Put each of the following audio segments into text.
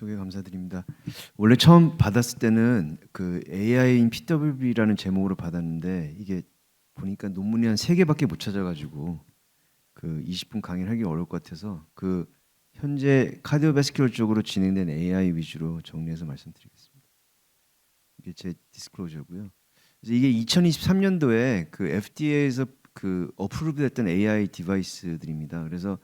소개 감사드립니다. 원래 처음 받았을 때는 그 AI인 PWB라는 제목으로 받았는데 이게 보니까 논문이 한 3개밖에 못 찾아가지고 그 20분 강의를 하기 어려울 것 같아서 그 현재 카디오베스큘러 쪽으로 진행된 AI 위주로 정리해서 말씀드리겠습니다. 이게 제 디스클로저고요. 그래서 이게 2023년도에 그 FDA에서 그 어프로브 됐던 AI 디바이스들입니다. 그래서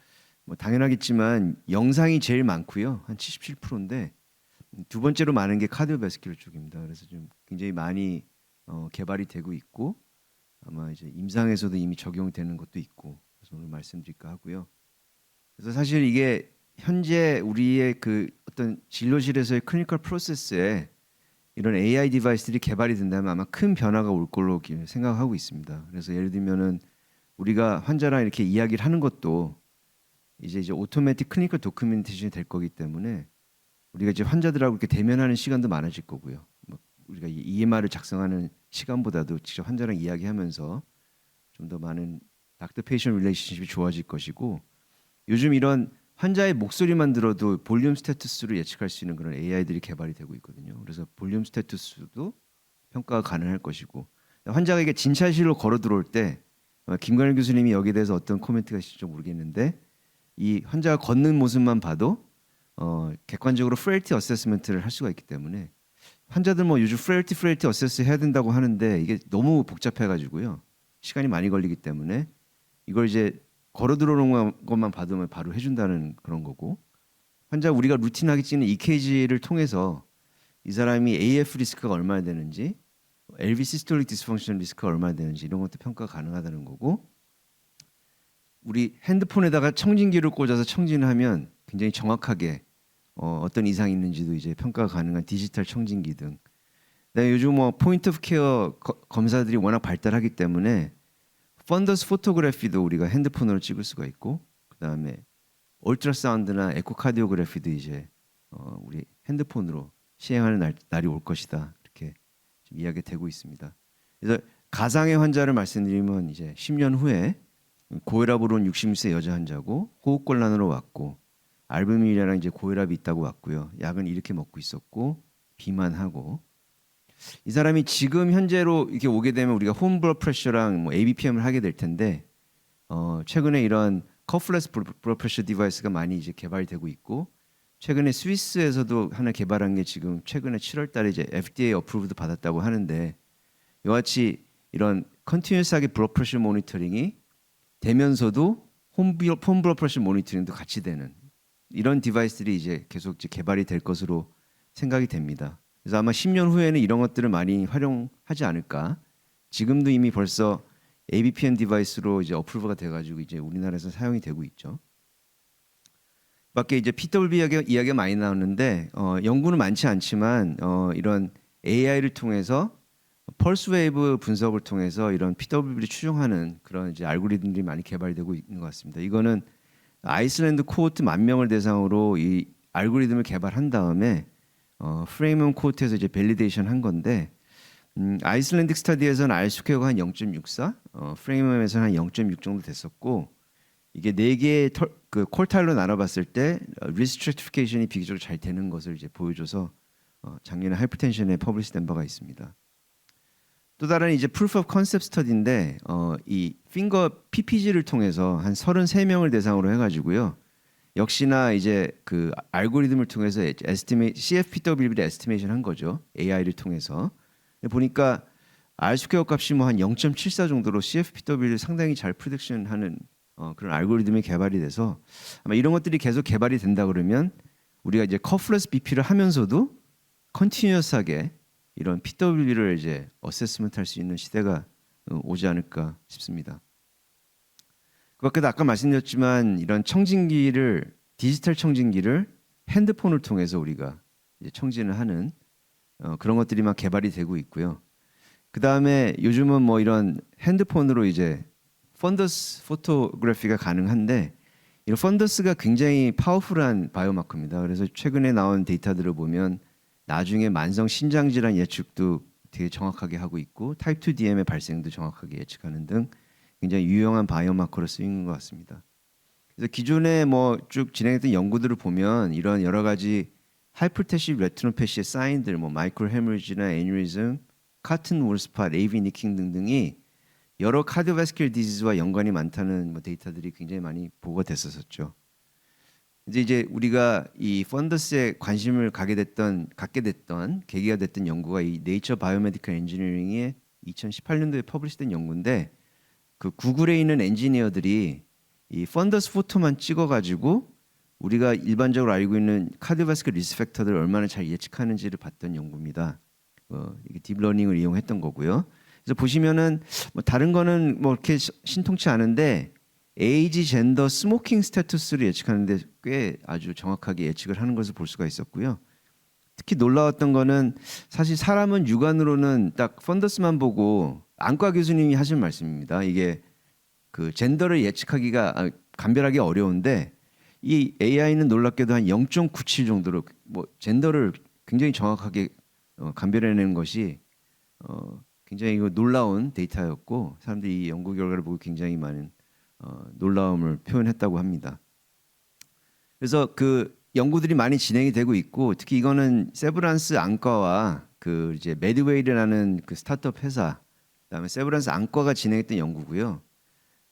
뭐 당연하겠지만 영상이 제일 많고요. 한 77%인데 두 번째로 많은 게 카디오베스큘러 쪽입니다. 그래서 좀 굉장히 많이 개발이 되고 있고 아마 이제 임상에서도 이미 적용되는 것도 있고 그래서 오늘 말씀드릴까 하고요. 그래서 사실 이게 현재 우리의 그 어떤 진료실에서의 클리니컬 프로세스에 이런 AI 디바이스들이 개발이 된다면 아마 큰 변화가 올 걸로 생각하고 있습니다. 그래서 예를 들면은 우리가 환자랑 이렇게 이야기를 하는 것도 이제 오토매틱 클리니컬 도큐멘테이션이 될 거기 때문에 우리가 이제 환자들하고 이렇게 대면하는 시간도 많아질 거고요. 뭐 우리가 EMR을 작성하는 시간보다도 직접 환자랑 이야기하면서 좀 더 많은 닥터 페이션 릴레이션십이 좋아질 것이고 요즘 이런 환자의 목소리만 들어도 볼륨 스테투스로 예측할 수 있는 그런 AI들이 개발이 되고 있거든요. 그래서 볼륨 스테투스도 평가가 가능할 것이고 환자가 이게 진찰실로 걸어 들어올 때 김관일 교수님이 여기에 대해서 어떤 코멘트가 있을지 모르겠는데 이 환자가 걷는 모습만 봐도 객관적으로 프레일티 어세스먼트를 할 수가 있기 때문에 환자들 뭐 요즘 프레일티 어세스 해야 된다고 하는데 이게 너무 복잡해가지고요 시간이 많이 걸리기 때문에 이걸 이제 걸어 들어오는 것만 받으면 바로 해준다는 그런 거고 환자 우리가 루틴하게 찍는 EKG를 통해서 이 사람이 AF 리스크가 얼마나 되는지 LV 시스톨릭 디스펑션 리스크가 얼마나 되는지 이런 것도 평가가 가능하다는 거고 우리 핸드폰에다가 청진기를 꽂아서 청진하면 굉장히 정확하게 어떤 이상이 있는지도 이제 평가가 가능한 디지털 청진기 등. 그다음에 요즘 뭐 포인트 오브 케어 검사들이 워낙 발달하기 때문에 펀더스 포토그래피도 우리가 핸드폰으로 찍을 수가 있고 그다음에 울트라사운드나 에코카디오그래피도 이제 우리 핸드폰으로 시행하는 날이 올 것이다. 이렇게 좀 이야기가 되고 있습니다. 그래서 가상의 환자를 말씀드리면 이제 10년 후에 고혈압으로 온 60세 여자 환자고 호흡곤란으로 왔고 알부민이랑 이제 고혈압이 있다고 왔고요. 약은 이렇게 먹고 있었고 비만하고 이 사람이 지금 현재로 이렇게 오게 되면 우리가 홈 블러드 프레셔랑 뭐 ABPM을 하게 될 텐데 최근에 이런 커플레스 블러드 프레셔 디바이스가 많이 이제 개발되고 있고 최근에 스위스에서도 하나 개발한 게 지금 최근에 7월 달에 이제 FDA 어프로브도 받았다고 하는데 이와 같이 이런 컨티뉴스하게 블러드 프레셔 모니터링이 되면서도 홈 블러드 프레셔 모니터링도 같이 되는 이런 디바이스들이 이제 계속 이제 개발이 될 것으로 생각이 됩니다. 그래서 아마 10년 후에는 이런 것들을 많이 활용하지 않을까. 지금도 이미 벌써 ABPM 디바이스로 이제 어프로브가 돼가지고 이제 우리나라에서 사용이 되고 있죠. 밖에 이제 PWB 이야기가 많이 나오는데 연구는 많지 않지만 이런 AI를 통해서 펄스 웨이브 분석을 통해서 이런 PWB를 추정하는 그런 이제 알고리즘들이 많이 개발되고 있는 것 같습니다. 이거는 아이슬란드 코호트 10,000명을 대상으로 이 알고리즘을 개발한 다음에 프레임먼 코호트에서 이제 밸리데이션 한 건데 아이슬란딕 스터디에서는 R 스퀘어가 한 0.64, 프레임먼에서는 한 0.6 정도 됐었고 이게 4개의 그 콜타일로 나눠봤을 때 리스트래티피케이션이 비교적으로 잘 되는 것을 이제 보여줘서 작년에 하이퍼텐션에 퍼블리시된 바가 있습니다. 또 다른 이제 프루프 오브 컨셉트 스터디인데 이 핑거 PPG를 통해서 한 33명을 대상으로 해가지고요. 역시나 이제 그 알고리즘을 통해서 CFPW를 에스티메이션 한 거죠. AI를 통해서 보니까 R 스퀘어 값이 뭐 한 0.74 정도로 CFPW를 상당히 잘 프리딕션하는 그런 알고리즘이 개발이 돼서 아마 이런 것들이 계속 개발이 된다 그러면 우리가 이제 커플레스 BP를 하면서도 컨티뉴어스하게 이런 PW를 이제 어세스먼트 할 수 있는 시대가 오지 않을까 싶습니다. 그 밖에도 아까 말씀드렸지만 이런 청진기를 디지털 청진기를 핸드폰을 통해서 우리가 이제 청진을 하는 그런 것들이 막 개발이 되고 있고요. 그 다음에 요즘은 뭐 이런 핸드폰으로 이제 펀더스 포토그래피가 가능한데 이런 펀더스가 굉장히 파워풀한 바이오마커입니다. 그래서 최근에 나온 데이터들을 보면 나중에 만성 신장 질환 예측도 되게 정확하게 하고 있고 타입 2 DM의 발생도 정확하게 예측하는 등 굉장히 유용한 바이오마커로 쓰이는 것 같습니다. 그래서 기존에 뭐 쭉 진행했던 연구들을 보면 이런 여러 가지 하이퍼텐시브 레티노패시의 사인들, 뭐 마이크로 헤머리지나 애뉴리즘, 카튼 월스팟, AV 니킹 등등이 여러 카디오바스큘러 디지즈와 연관이 많다는 뭐 데이터들이 굉장히 많이 보고가 됐었죠. 이제 우리가 이 펀더스에 관심을 갖게 됐던 계기가 됐던 연구가 이 네이처 바이오메디컬 엔지니어링의 2018년도에 퍼블리시된 연구인데, 그 구글에 있는 엔지니어들이 이 펀더스 포토만 찍어가지고 우리가 일반적으로 알고 있는 카디오바스큘러 리스크 팩터들을 얼마나 잘 예측하는지를 봤던 연구입니다. 이게 딥러닝을 이용했던 거고요. 그래서 보시면은 뭐 다른 거는 뭐 이렇게 신통치 않은데 에이지, 젠더, 스모킹 스테투스를 예측하는데 꽤 아주 정확하게 예측을 하는 것을 볼 수가 있었고요. 특히 놀라웠던 거는 사실 사람은 육안으로는 딱 펀더스만 보고, 안과 교수님이 하신 말씀입니다. 이게 그 젠더를 예측하기가 감별하기 어려운데 이 AI는 놀랍게도 한 0.97 정도로 뭐 젠더를 굉장히 정확하게 감별해내는 것이 굉장히 이거 놀라운 데이터였고, 사람들이 이 연구 결과를 보고 굉장히 많은 놀라움을 표현했다고 합니다. 그래서 그 연구들이 많이 진행이 되고 있고, 특히 이거는 세브란스 안과와 그 이제 메드웨이라는 그 스타트업 회사, 그다음에 세브란스 안과가 진행했던 연구고요.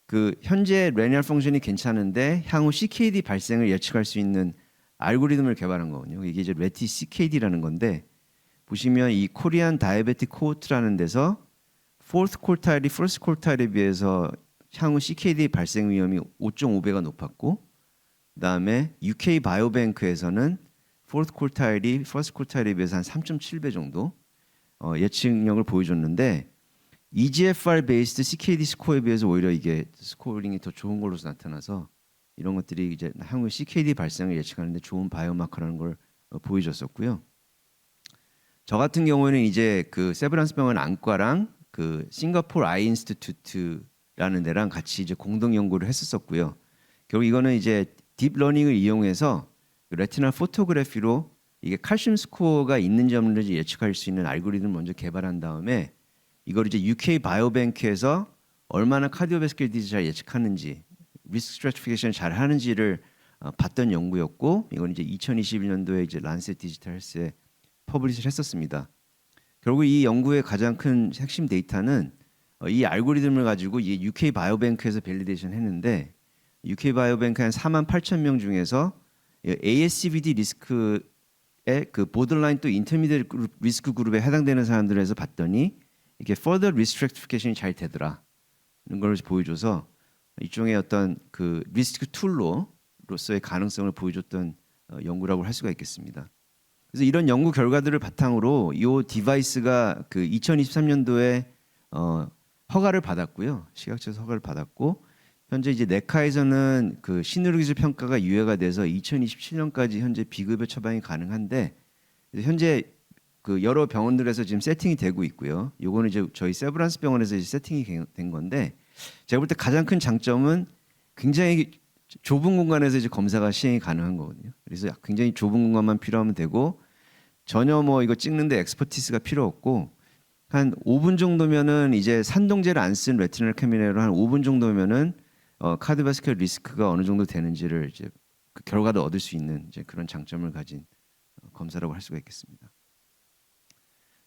그 현재 레니얼 펑션이 괜찮은데 향후 CKD 발생을 예측할 수 있는 알고리즘을 개발한 거거든요. 이게 이제 레티 CKD라는 건데, 보시면 이 코리안 다이아베틱 코호트라는 데서 포스 콜타일이 퍼스트 콜타일에 비해서 향후 CKD 발생 위험이 5.5배가 높았고, 그다음에 UK 바이오뱅크에서는 포스 콜타일이 퍼스트 콜타일에 비해서 한 3.7배 정도 예측력을 보여줬는데, EGFR 베이스드 CKD 스코어에 비해서 오히려 이게 스코어링이 더 좋은 걸로서 나타나서 이런 것들이 이제 향후 CKD 발생을 예측하는데 좋은 바이오마커라는 걸 보여줬었고요. 저 같은 경우에는 이제 그 세브란스 병원 안과랑 그 싱가포르 아이 인스티튜트라는 데랑 같이 이제 공동 연구를 했었고요. 결국 이거는 이제 딥러닝을 이용해서 레티나 포토그래피로 이게 칼슘 스코어가 있는지 없는지 예측할 수 있는 알고리즘을 먼저 개발한 다음에 이걸 이제 UK 바이오뱅크에서 얼마나 카디오베스큘러 디지즈 잘 예측하는지, 리스크 스트래티피케이션 잘 하는지를 봤던 연구였고, 이건 이제 2021년도에 이제 란셋 디지털 헬스에 퍼블리시를 했었습니다. 결국 이 연구의 가장 큰 핵심 데이터는 이 알고리즘을 가지고 이 UK 바이오뱅크에서 밸리데이션 했는데, UK 바이오뱅크 한 4만 8천 명 중에서 ASCVD 리스크의 그 보더라인 또 인터미디엇 리스크 그룹에 해당되는 사람들에서 봤더니 이게 further risk stratification이 잘 되더라는 걸 보여줘서 일종의 어떤 그 리스크 툴로서의 가능성을 보여줬던 연구라고 할 수가 있겠습니다. 그래서 이런 연구 결과들을 바탕으로 이 디바이스가 그 2023년도에 허가를 받았고요. 식약처에서 허가를 받았고, 현재 이제 네카에서는 그 신의료기술 평가가 유예가 돼서 2027년까지 현재 비급여 처방이 가능한데, 현재 그 여러 병원들에서 지금 세팅이 되고 있고요. 요거는 이제 저희 세브란스 병원에서 이제 세팅이 된 건데, 제가 볼 때 가장 큰 장점은 굉장히 좁은 공간에서 이제 검사가 시행이 가능한 거거든요. 그래서 굉장히 좁은 공간만 필요하면 되고, 전혀 뭐 이거 찍는데 엑스퍼티스가 필요 없고, 한 5분 정도면은 이제 산동제를 안 쓴 레티널 카메라로 한 5분 정도면은 카디오바스큘러 리스크가 어느 정도 되는지를 이제 그 결과도 얻을 수 있는 이제 그런 장점을 가진 검사라고 할 수가 있겠습니다.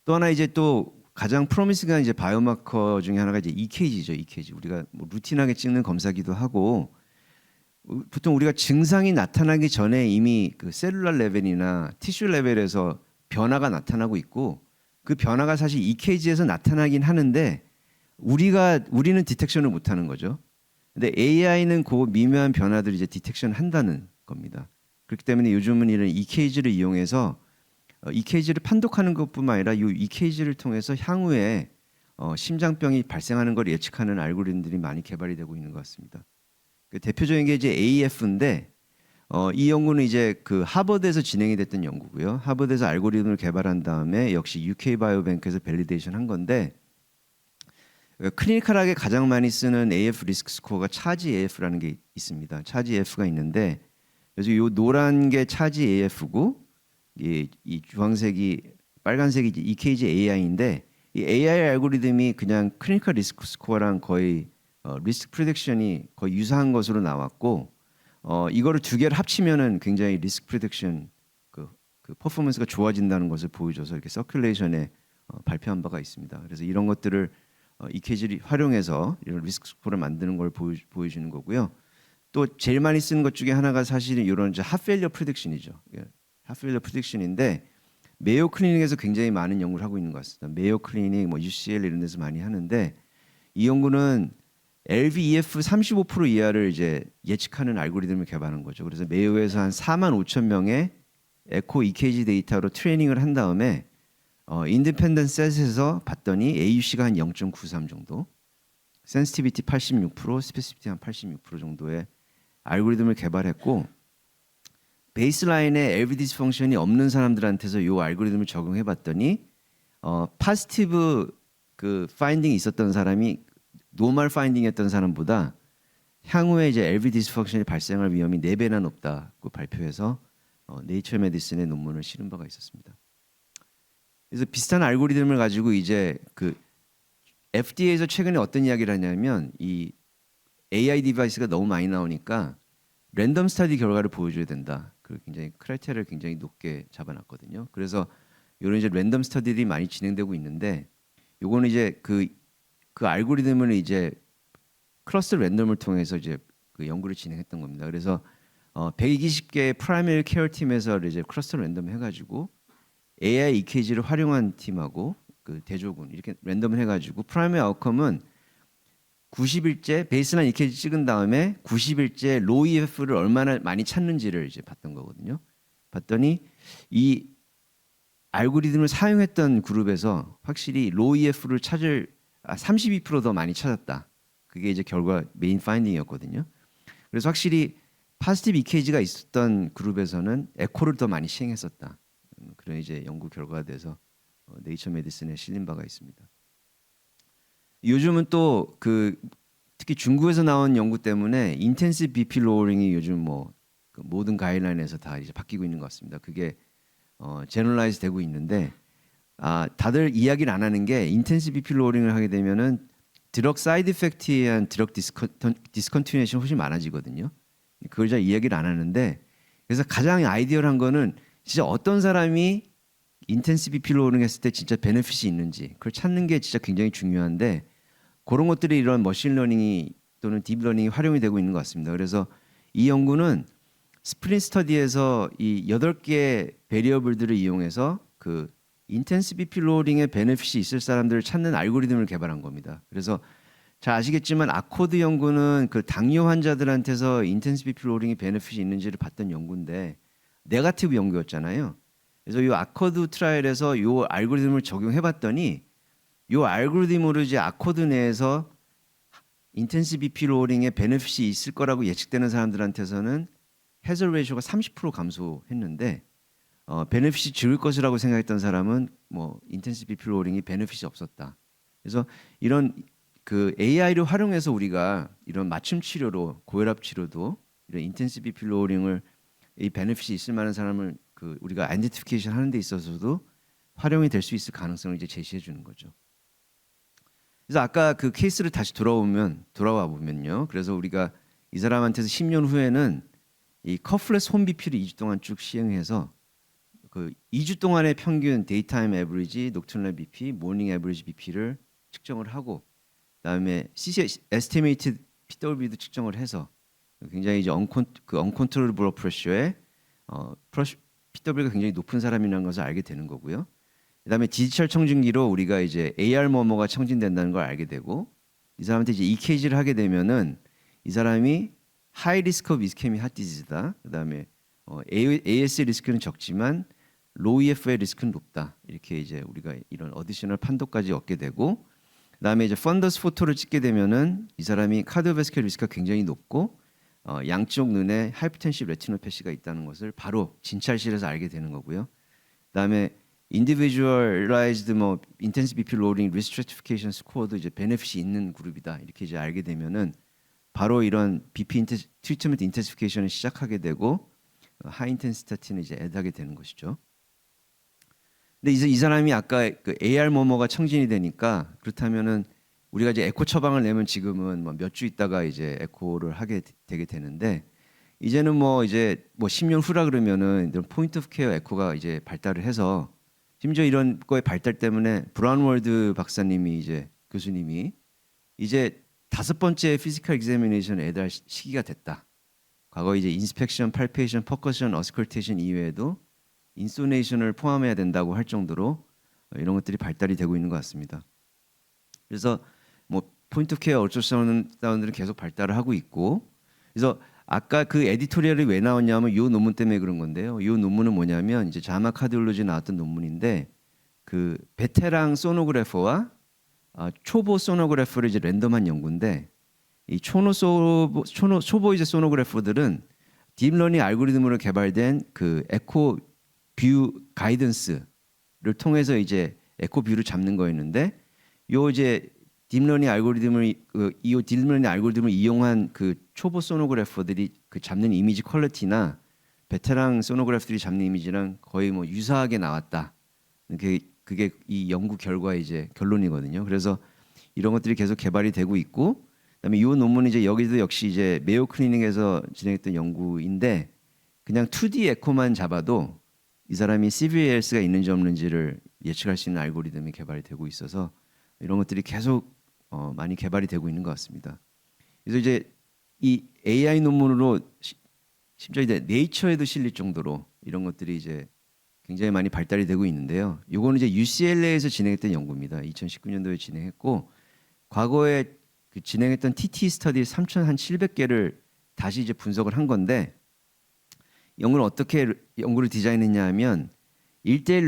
또 하나 이제 또 가장 프로미스한 이제 바이오마커 중에 하나가 이제 EKG죠. EKG 우리가 뭐 루틴하게 찍는 검사기도 하고, 보통 우리가 증상이 나타나기 전에 이미 그 셀룰러 레벨이나 티슈 레벨에서 변화가 나타나고 있고, 그 변화가 사실 EKG에서 나타나긴 하는데 우리는 디텍션을 못하는 거죠. 근데 AI는 그 미묘한 변화들을 이제 디텍션 한다는 겁니다. 그렇기 때문에 요즘은 이런 EKG를 이용해서 EKG를 판독하는 것뿐만 아니라 이 EKG를 통해서 향후에 심장병이 발생하는 걸 예측하는 알고리즘들이 많이 개발이 되고 있는 것 같습니다. 그 대표적인 게 이제 AF인데, 이 연구는 이제 그 하버드에서 진행이 됐던 연구고요. 하버드에서 알고리즘을 개발한 다음에 역시 UK 바이오뱅크에서 밸리데이션 한 건데, 클리니컬하게 가장 많이 쓰는 AF 리스크 스코어가 차지 AF라는 게 있습니다. 차지 AF가 있는데, 그래서 이 노란 게 차지 AF고 이 주황색이 빨간색이 EKG AI인데, 이 AI 알고리즘이 그냥 클리니컬 리스크 스코어랑 거의 리스크 프리딕션이 거의 유사한 것으로 나왔고, 이거를 두 개를 합치면은 굉장히 리스크 프리딕션 그 그 퍼포먼스가 좋아진다는 것을 보여줘서 이렇게 서큘레이션에 발표한 바가 있습니다. 그래서 이런 것들을 EKG를 활용해서 이런 리스크 스코어를 만드는 걸 보여주는 거고요. 또 제일 많이 쓰는 것 중에 하나가 사실은 이런 핫페일리어 프리딕션이죠. 핫페일리어 프리딕션인데 메이오 클리닉에서 굉장히 많은 연구를 하고 있는 것 같습니다. 메이오 클리닉, 뭐 UCL 이런 데서 많이 하는데 이 연구는 LVEF 35% 이하를 이제 예측하는 알고리즘을 개발한 거죠. 그래서 메이오에서 한 4만 5천 명의 에코 EKG 데이터로 트레이닝을 한 다음에 인디펜던트 셋에서 봤더니 AUC가 한 0.93 정도, 센시티비티 86%, 스페시피티 한 86% 정도의 알고리즘을 개발했고 베이스라인에 LV 디스펑션이 없는 사람들한테서 이 알고리즘을 적용해 봤더니 파지티브 그 파인딩이 있었던 사람이 노멀 파인딩이었던 사람보다 향후에 이제 LV 디스펑션이 발생할 위험이 4배나 높다고 발표해서 네이처 메디슨의 논문을 실은 바가 있었습니다. 그래서 비슷한 알고리즘을 가지고 이제 그 FDA에서 최근에 어떤 이야기를 하냐면 이 AI 디바이스가 너무 많이 나오니까 랜덤 스터디 결과를 보여줘야 된다. 그 굉장히 크라이테리아를 굉장히 높게 잡아놨거든요. 그래서 이런 이제 랜덤 스터디들이 많이 진행되고 있는데, 요거는 이제 그 알고리즘을 이제 클러스터 랜덤을 통해서 이제 그 연구를 진행했던 겁니다. 그래서 120개의 프라이머리 케어 팀에서 이제 클러스터 랜덤 해가지고 AI EKG를 활용한 팀하고 그 대조군 이렇게 랜덤을 해가지고 프라이머리 아웃컴은 90일째 베이스라인 EKG 찍은 다음에 90일째 로우 EF를 얼마나 많이 찾는지를 이제 봤던 거거든요. 봤더니 이 알고리즘을 사용했던 그룹에서 확실히 로우 EF를 찾을 32%더 많이 찾았다. 그게 이제 결과 메인 파인딩이었거든요. 그래서 확실히 파지티브 EKG가 있었던 그룹에서는 에코를 더 많이 시행했었다. 그런 이제 연구 결과가 돼서 네이처 메디슨에 실린 바가 있습니다. 요즘은 또 그 특히 중국에서 나온 연구 때문에 인텐시브 BP 로어링이 요즘 그 모든 가이드라인에서 다 이제 바뀌고 있는 것 같습니다. 그게 제너럴라이즈 되고 있는데 다들 이야기를 안 하는 게 인텐시브 BP 로어링을 하게 되면은 드럭 사이드 이펙트에 의한 드럭 디스컨티뉴에이션 훨씬 많아지거든요. 그걸 잘 이야기를 안 하는데, 그래서 가장 아이디어한 거는 진짜 어떤 사람이 인텐시브 BP 로어링 했을 때 진짜 베네핏이 있는지 그걸 찾는 게 진짜 굉장히 중요한데, 그런 것들이 이런 머신러닝이 또는 딥러닝이 활용이 되고 있는 것 같습니다. 그래서 이 연구는 스프린트 스터디에서 이 8개의 베리어블들을 이용해서 그 인텐시브 BP 로어링의 베네핏이 있을 사람들을 찾는 알고리즘을 개발한 겁니다. 그래서 잘 아시겠지만 아코드 연구는 그 당뇨 환자들한테서 인텐시브 BP 로어링의 베네핏이 있는지를 봤던 연구인데 네거티브 연구였잖아요. 그래서 이 아코드 트라이얼에서 이 알고리즘을 적용해 봤더니 이 알고리즘으로 이제 아코드 내에서 인텐시브 BP 로어링의 베네핏이 있을 거라고 예측되는 사람들한테서는 해저 레이쇼가 30% 감소했는데 베네핏이 적을 것이라고 생각했던 사람은 인텐시브 BP 로어링이 베네핏이 없었다. 그래서 이런 그 AI를 활용해서 우리가 이런 맞춤 치료로 고혈압 치료도 이런 인텐시브 BP 로어링을 이 베네핏이 있을 만한 사람을 그 우리가 아이덴티피케이션 하는 데 있어서도 활용이 될 수 있을 가능성을 이제 제시해 주는 거죠. 그래서 아까 그 케이스를 다시 돌아와 보면요. 그래서 우리가 이 사람한테서 10년 후에는 이 커플레스 홈 BP를 2주 동안 쭉 시행해서 그 2주 동안의 평균 데이타임 에버리지, 녹터널 BP, 모닝 에버리지 BP를 측정을 하고, 그다음에 에스티메이티드 PW도 측정을 해서 굉장히 이제 언컨트롤 블러드 프레셔에 PW가 굉장히 높은 사람이라는 것을 알게 되는 거고요. 그다음에 디지털 청진기로 우리가 이제 AR 머머가 청진된다는 걸 알게 되고, 이 사람한테 이제 EKG를 하게 되면은 이 사람이 하이 리스크 오브 이스케미 핫 디지즈다. 그다음에 AS 리스크는 적지만 로우 EF의 리스크는 높다. 이렇게 이제 우리가 이런 어디셔널 판도까지 얻게 되고, 그다음에 이제 펀더스 포토를 찍게 되면은 이 사람이 카디오베스큘 리스크가 굉장히 높고 양쪽 눈에 하이퍼텐시브 레티노패시가 있다는 것을 바로 진찰실에서 알게 되는 거고요. 그다음에 individualized intensive BP loading risk stratification 스코어도 이제 베네핏이 있는 그룹이다. 이렇게 이제 알게 되면은 바로 이런 BP 트리트먼트 인텐시피케이션을 시작하게 되고 하이 인텐시티는 이제 애드하게 되는 것이죠. 근데 이제 이 사람이 아까 그 AR 머머가 청진이 되니까, 그렇다면은 우리가 이제 에코 처방을 내면 지금은 몇 주 있다가 이제 에코를 하게 되게 되는데, 이제는 뭐 이제 뭐 10년 후라 그러면은 이런 포인트 오브 케어 에코가 이제 발달을 해서 심지어 이런 거의 발달 때문에 브라운월드 박사님이 이제 교수님이 이제 5번째 피지컬 익자미네이션 애달 시기가 됐다. 과거 이제 인스펙션, 팔페이션, 퍼커션, 어스컬테이션 이외에도 인소네이션을 포함해야 된다고 할 정도로 이런 것들이 발달이 되고 있는 것 같습니다. 그래서 뭐 포인트 오브 케어 얼트라사운드는 계속 발달을 하고 있고, 그래서 아까 그 에디토리얼이 왜 나왔냐면 이 논문 때문에 그런 건데요. 이 논문은 뭐냐면 이제 자마 카디올로지 나왔던 논문인데 그 베테랑 소노그래퍼와 초보 소노그래퍼를 이제 랜덤한 연구인데 이 초보 이제 소노그래퍼들은 딥러닝 알고리즘으로 개발된 그 에코 뷰 가이던스를 통해서 이제 에코 뷰를 잡는 거였는데 요 이제 딥러닝 알고리즘을 이 딥러닝 알고리즘을 이용한 그 초보 소노그래퍼들이 그 잡는 이미지 퀄리티나 베테랑 소노그래퍼들이 잡는 이미지랑 거의 뭐 유사하게 나왔다. 그게 이 연구 결과의 이제 결론이거든요. 그래서 이런 것들이 계속 개발이 되고 있고, 그다음에 이 논문은 이제 여기도 역시 이제 메이오 클리닉에서 진행했던 연구인데 그냥 2D 에코만 잡아도 이 사람이 CVAS가 있는지 없는지를 예측할 수 있는 알고리즘이 개발이 되고 있어서 이런 것들이 계속 많이 개발이 되고 있는 것 같습니다. 그래서 이제 이 AI 논문으로 심지어 이제 네이처에도 실릴 정도로 이런 것들이 이제 굉장히 많이 발달이 되고 있는데요. 이거는 이제 UCLA에서 진행했던 연구입니다. 2019년도에 진행했고 과거에 그 진행했던 TT 스터디 3,700개를 다시 이제 분석을 한 건데 연구는 어떻게 연구를 디자인했냐 하면 1대1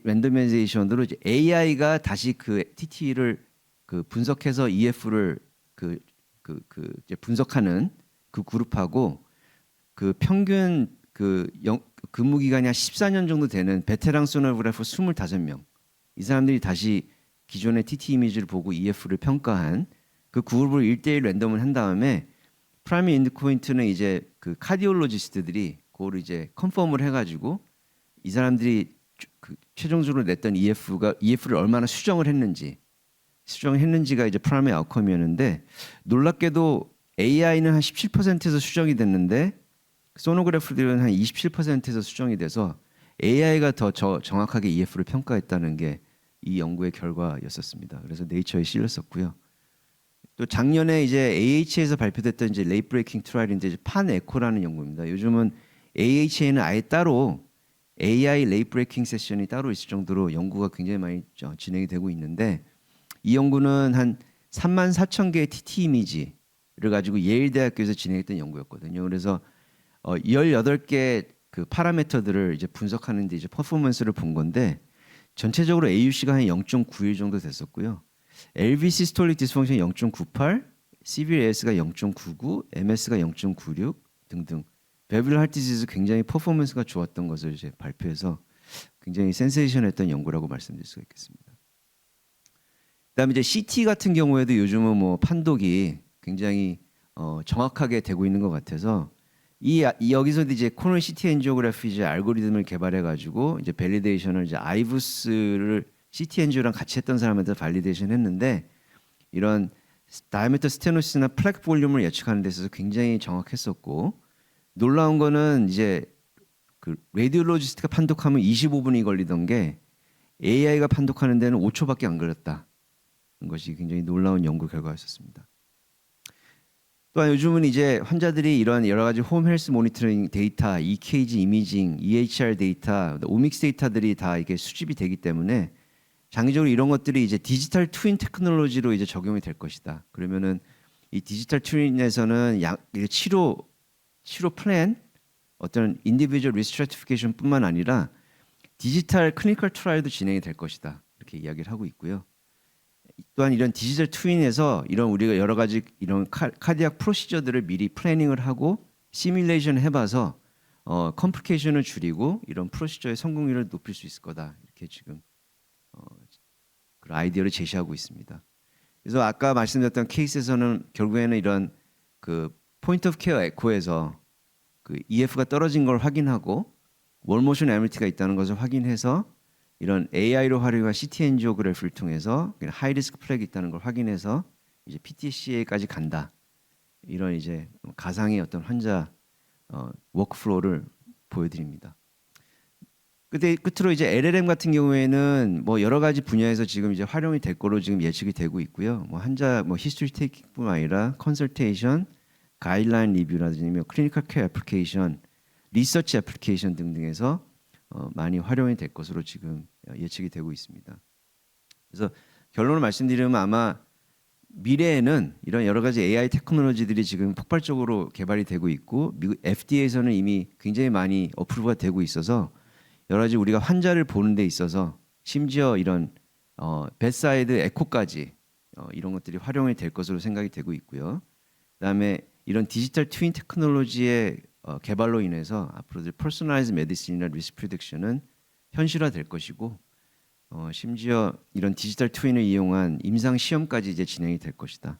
랜더마이제이션으로 이제 AI가 다시 그 TT를 그 분석해서 EF를 이제 분석하는 그 그룹하고 그 평균 근무 기간이 한 14년 정도 되는 베테랑 소노그래퍼 25명 이 사람들이 다시 기존의 TT 이미지를 보고 EF를 평가한 그 그룹을 1대1 랜덤을 한 다음에 프라이머리 엔드포인트는 이제 그 카디올로지스트들이 그거를 이제 컨펌을 해가지고 이 사람들이 그 최종적으로 냈던 EF를 얼마나 수정했는지가 이제 프라이머리 아웃컴이었는데 놀랍게도 AI는 한 17%에서 수정이 됐는데 소노그래프들은 한 27%에서 수정이 돼서 AI가 더 정확하게 EF를 평가했다는 게 이 연구의 결과였었습니다. 그래서 네이처에 실렸었고요. 또 작년에 이제 AH에서 발표됐던 이제 레이트 브레이킹 트라이얼인데 이제 판 에코라는 연구입니다. 요즘은 AH에는 아예 따로 AI 레이트 브레이킹 세션이 따로 있을 정도로 연구가 굉장히 많이 진행이 되고 있는데 이 연구는 한 34,000개의 TT 이미지를 가지고 예일 대학교에서 진행했던 연구였거든요. 그래서 18개 그 파라미터들을 이제 분석하는데 이제 퍼포먼스를 본 건데 전체적으로 AUC가 한 0.91 정도 됐었고요. LV 시스톨릭 디스펑션이 0.98, CVAS가 0.99, MS가 0.96 등등 베블 하트 디지즈 굉장히 퍼포먼스가 좋았던 것을 이제 발표해서 굉장히 센세이션했던 연구라고 말씀드릴 수가 있겠습니다. 그다음에 이제 CT 같은 경우에도 요즘은 뭐 판독이 굉장히 정확하게 되고 있는 것 같아서 여기서도 이제 코널 CT 엔지오그래피 이제 알고리즘을 개발해 가지고 이제 밸리데이션을 이제 아이부스를 CT 엔지오랑 같이 했던 사람한테 발리데이션 했는데 이런 다이아미터 스테노시스나 플렉 볼륨을 예측하는 데 있어서 굉장히 정확했었고 놀라운 거는 이제 그 레디올로지스트가 판독하면 25분이 걸리던 게 AI가 판독하는 데는 5초밖에 안 걸렸다. 것이 굉장히 놀라운 연구 결과였었습니다. 또한 요즘은 이제 환자들이 이런 여러 가지 홈 헬스 모니터링 데이터, EKG 이미징, EHR 데이터, 오믹스 데이터들이 다 이게 수집이 되기 때문에 장기적으로 이런 것들이 이제 디지털 트윈 테크놀로지로 이제 적용이 될 것이다. 그러면은 이 디지털 트윈에서는 치료 플랜, 어떤 인디비주얼 리스트래티피케이션뿐만 아니라 디지털 클리니컬 트라이얼도 진행이 될 것이다. 이렇게 이야기를 하고 있고요. 또한 이런 디지털 트윈에서 이런 우리가 여러 가지 이런 카디악 프로시저들을 미리 플래닝을 하고 시뮬레이션 해봐서 컴플리케이션을 줄이고 이런 프로시저의 성공률을 높일 수 있을 거다. 이렇게 지금 그 아이디어를 제시하고 있습니다. 그래서 아까 말씀드렸던 케이스에서는 결국에는 이런 그 포인트 오브 케어 에코에서 그 EF가 떨어진 걸 확인하고 월모션 에밀티가 있다는 것을 확인해서 이런 AI로 활용한 CT 엔지오그래피를 통해서 하이 리스크 플렉이 있다는 걸 확인해서 이제 PTCA까지 간다. 이런 이제 가상의 어떤 환자 워크플로우를 보여드립니다. 근데 끝으로 이제 LLM 같은 경우에는 뭐 여러 가지 분야에서 지금 이제 활용이 될 거로 지금 예측이 되고 있고요. 뭐 환자 뭐 히스토리 테이킹뿐 아니라 컨설테이션, 가이드라인 리뷰라든지 뭐 클리니컬 케어 애플리케이션, 리서치 애플리케이션 등등에서 많이 활용이 될 것으로 지금 예측이 되고 있습니다. 그래서 결론을 말씀드리면 아마 미래에는 이런 여러 가지 AI 테크놀로지들이 지금 폭발적으로 개발이 되고 있고 미국 FDA에서는 이미 굉장히 많이 어프로브가 되고 있어서 여러 가지 우리가 환자를 보는 데 있어서 심지어 이런 베드사이드 에코까지 이런 것들이 활용이 될 것으로 생각이 되고 있고요. 그다음에 이런 디지털 트윈 테크놀로지의 개발로 인해서 앞으로 퍼스널라이즈 메디슨이나 리스크 프리딕션은 현실화될 것이고 심지어 이런 디지털 트윈을 이용한 임상 시험까지 이제 진행이 될 것이다.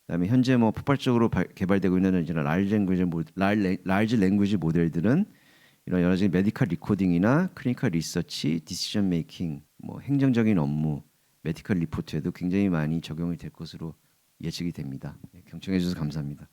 그다음에 현재 뭐 폭발적으로 개발되고 있는 이런 라지 랭귀지 모델들은 이런 여러 가지 메디컬 리코딩이나 클리니컬 리서치, 디시전 메이킹, 뭐 행정적인 업무, 메디컬 리포트에도 굉장히 많이 적용이 될 것으로 예측이 됩니다. 경청해 주셔서 감사합니다.